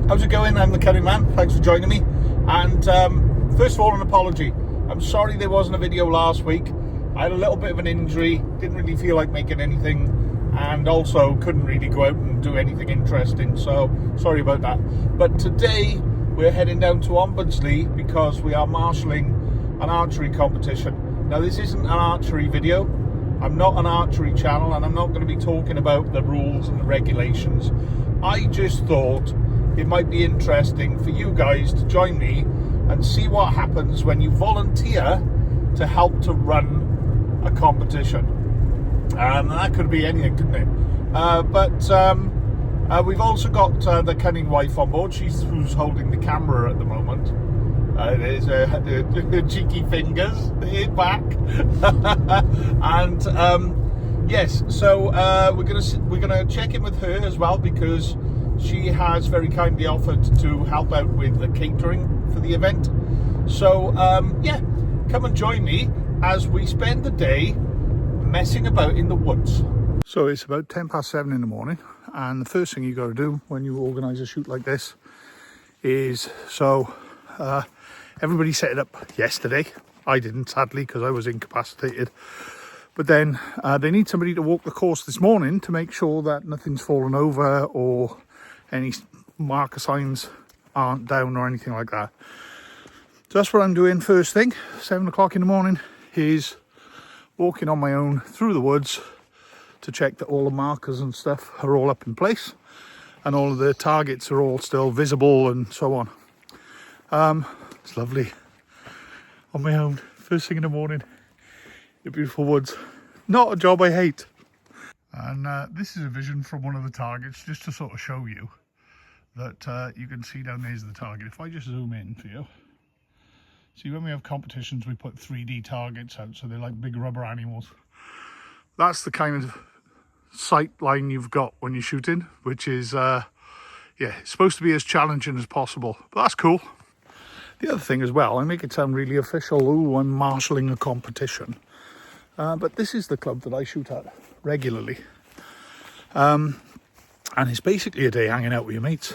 How's it going? I'm the Cunning Man. Thanks for joining me. And first of all, an apology. I'm sorry there wasn't a video last week. I had a little bit of an injury, didn't really feel like making anything, and also couldn't really go out and do anything interesting, so sorry about that. But today we're heading down to Ombudsley because we are marshalling an archery competition. Now, this isn't an archery video. I'm not an archery channel, and I'm not going to be talking about the rules and the regulations. I just thought it might be interesting for you guys to join me and see what happens when you volunteer to help to run a competition. That could be anything, couldn't it? But we've also got the Cunning wife on board. She's who's holding the camera at the moment. There's the cheeky fingers back. And yes, so we're gonna check in with her as well, because she has very kindly offered to help out with the catering for the event. So yeah, come and join me as we spend the day messing about in the woods. So it's about 7:10 in the morning, and the first thing you got to do when you organise a shoot like this is, everybody set it up yesterday. I didn't, sadly, because I was incapacitated. But then they need somebody to walk the course this morning to make sure that nothing's fallen over or any marker signs aren't down or anything like that. So that's what I'm doing first thing. 7 o'clock in the morning is walking on my own through the woods to check that all the markers and stuff are all up in place and all of the targets are all still visible and so on. It's lovely on my own first thing in the morning in beautiful woods. Not a job I hate. And this is a vision from one of the targets, just to sort of show you that you can see down there's the target. If I just zoom in for you, see, when we have competitions we put 3D targets out, so they're like big rubber animals. That's the kind of sight line you've got when you're shooting, which is yeah, it's supposed to be as challenging as possible, but that's cool. The other thing as well, I make it sound really official, ooh, I'm marshalling a competition, but this is the club that I shoot at regularly, and it's basically a day hanging out with your mates.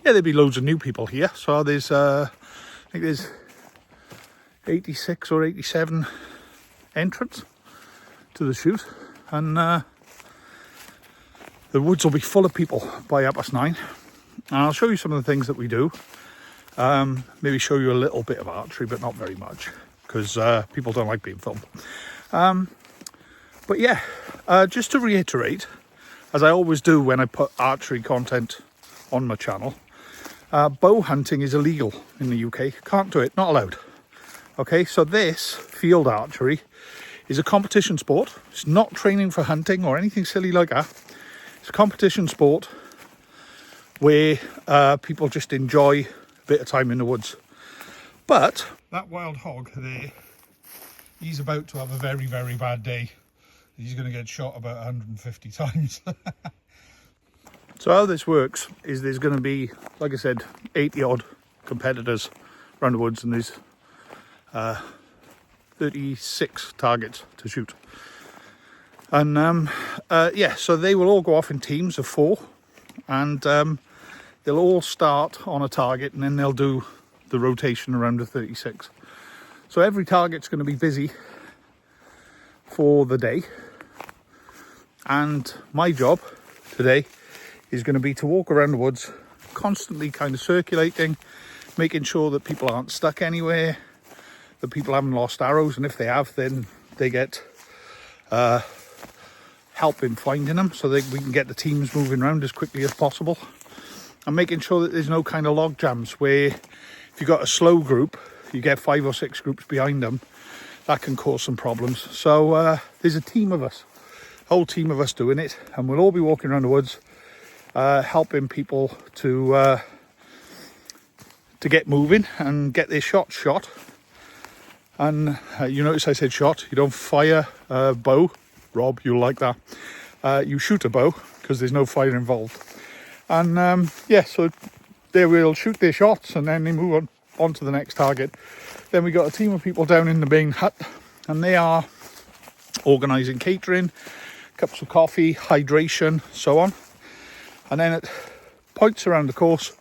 Yeah, there'd be loads of new people here, so there's I think there's 86 or 87 entrants to the shoot, and the woods will be full of people by 9:30. And I'll show you some of the things that we do. Maybe show you a little bit of archery, but not very much, because people don't like being filmed. But yeah, just to reiterate, as I always do when I put archery content on my channel, bow hunting is illegal in the UK. Can't do it, not allowed. Okay, so this field archery is a competition sport. It's not training for hunting or anything silly like that. It's a competition sport where people just enjoy a bit of time in the woods. But that wild hog there, he's about to have a very, very bad day. He's going to get shot about 150 times. So how this works is there's going to be, like I said, 80 odd competitors around the woods, and there's 36 targets to shoot. And yeah, so they will all go off in teams of 4, and they'll all start on a target, and then they'll do the rotation around the 36. So every target's going to be busy for the day, and my job today is going to be to walk around the woods, constantly kind of circulating, making sure that people aren't stuck anywhere, that people haven't lost arrows, and if they have, then they get help in finding them, so that we can get the teams moving around as quickly as possible. And making sure that there's no kind of log jams where if you've got a slow group, you get 5 or 6 groups behind them, that can cause some problems. So there's a team of us, a whole team of us doing it, and we'll all be walking around the woods helping people to get moving and get their shots shot. And you notice I said shot, you don't fire a bow. Rob, you'll like that. You shoot a bow because there's no fire involved. And yeah, so they will shoot their shots and then they move on to the next target. Then we got a team of people down in the main hut, and they are organising catering, cups of coffee, hydration, so on. And then at points around the course,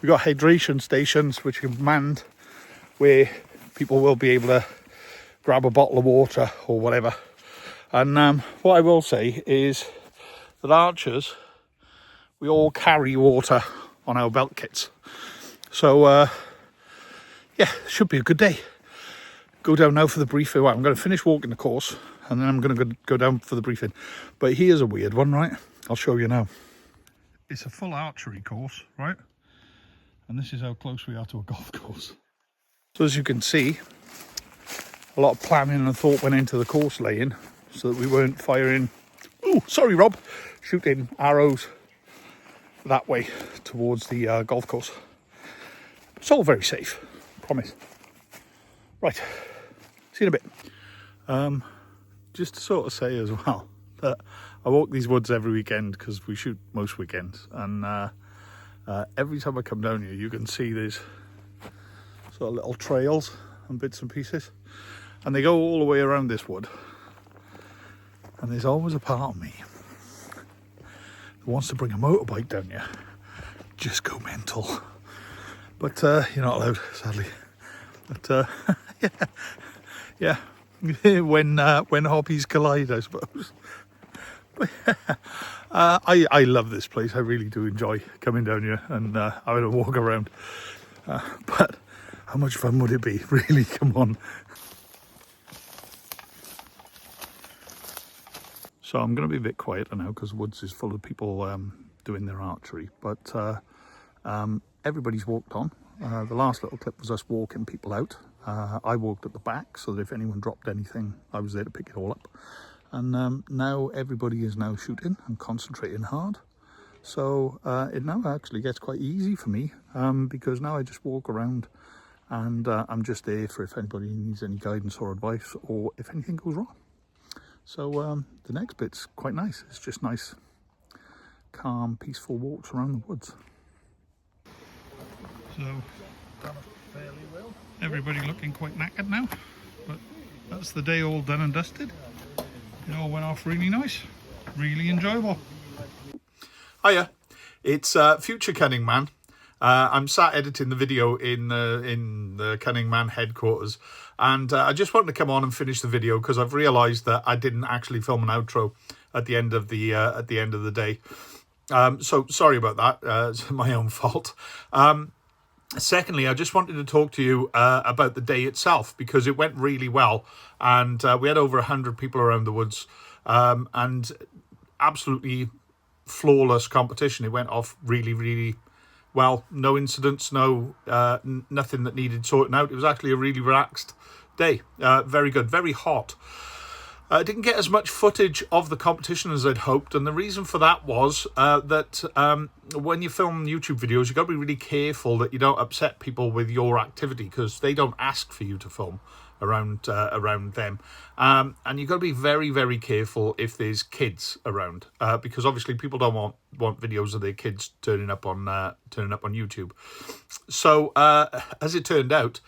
We've got hydration stations which are manned, where people will be able to grab a bottle of water or whatever. And what I will say is that archers, we all carry water on our belt kits. So yeah, should be a good day. Go down now for the briefing. Well, I'm going to finish walking the course and then I'm going to go down for the briefing. But here's a weird one, right? I'll show you now. It's a full archery course, right? And this is how close we are to a golf course. So as you can see, a lot of planning and thought went into the course laying so that we weren't firing, oh, sorry Rob, shooting arrows that way towards the golf course. It's all very safe, promise. Right, see you in a bit. Just to sort of say as well that I walk these woods every weekend because we shoot most weekends, and every time I come down here you can see there's sort of little trails and bits and pieces, and they go all the way around this wood, and there's always a part of me that wants to bring a motorbike down here, just go mental, but you're not allowed, sadly. But yeah, when hobbies collide, I suppose. But I love this place. I really do enjoy coming down here and having a walk around. But how much fun would it be? Really, come on. So I'm going to be a bit quieter now because the woods is full of people doing their archery. But everybody's walked on. The last little clip was us walking people out. I walked at the back so that if anyone dropped anything, I was there to pick it all up. And now everybody is now shooting and concentrating hard. So it now actually gets quite easy for me because now I just walk around and I'm just there for if anybody needs any guidance or advice or if anything goes wrong. So the next bit's quite nice. It's just nice, calm, peaceful walks around the woods. So everybody looking quite knackered now, but that's the day all done and dusted. It all went off really nice, really enjoyable. Hiya, it's future Cunning Man. I'm sat editing the video in the Cunning Man headquarters, and I just wanted to come on and finish the video because I've realised that I didn't actually film an outro at the end of the day. So sorry about that. It's my own fault. Secondly, I just wanted to talk to you about the day itself because it went really well, and we had over 100 people around the woods, and absolutely flawless competition. It went off really, really well. No incidents, no nothing that needed sorting out. It was actually a really relaxed day. Very good, very hot. I didn't get as much footage of the competition as I'd hoped, and the reason for that was that when you film YouTube videos, you've got to be really careful that you don't upset people with your activity because they don't ask for you to film around them, and you've got to be very, very careful if there's kids around because obviously people don't want videos of their kids turning up on YouTube. So as it turned out,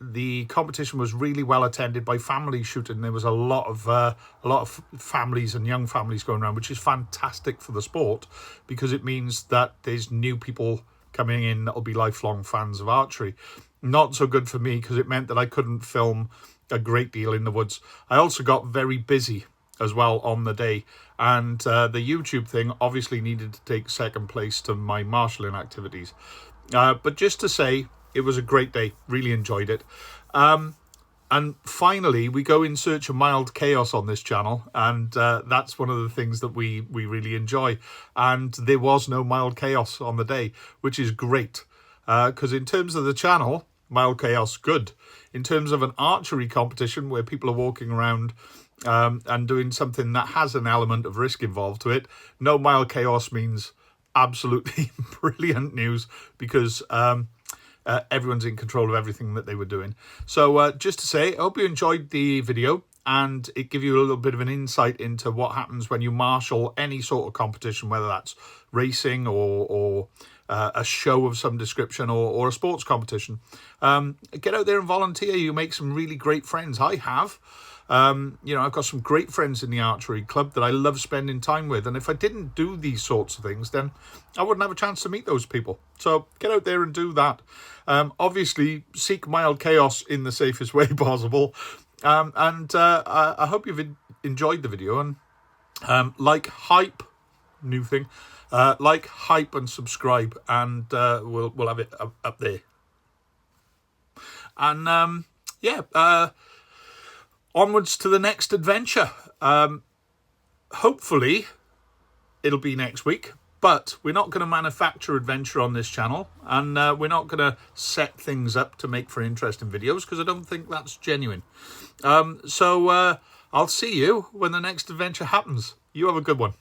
the competition was really well attended by families shooting. There was a lot of families and young families going around, which is fantastic for the sport because it means that there's new people coming in that'll be lifelong fans of archery. Not so good for me because it meant that I couldn't film a great deal in the woods. I also got very busy as well on the day, and the YouTube thing obviously needed to take second place to my marshalling activities. But just to say, it was a great day. Really enjoyed it. And finally, we go in search of mild chaos on this channel, and that's one of the things that we really enjoy. And there was no mild chaos on the day, which is great. Because in terms of the channel, mild chaos, good. In terms of an archery competition where people are walking around and doing something that has an element of risk involved to it, no mild chaos means absolutely brilliant news because everyone's in control of everything that they were doing. So just to say, I hope you enjoyed the video and it give you a little bit of an insight into what happens when you marshal any sort of competition, whether that's racing or a show of some description or a sports competition. Get out there and volunteer. You make some really great friends. I have. You know, I've got some great friends in the archery club that I love spending time with. And if I didn't do these sorts of things, then I wouldn't have a chance to meet those people. So get out there and do that. Obviously, seek mild chaos in the safest way possible. I hope you've enjoyed the video. And like, hype, new thing. Like, hype, and subscribe. And we'll have it up there. And onwards to the next adventure. Hopefully it'll be next week, but we're not going to manufacture adventure on this channel, and we're not going to set things up to make for interesting videos, because I don't think that's genuine. So I'll see you when the next adventure happens. You have a good one.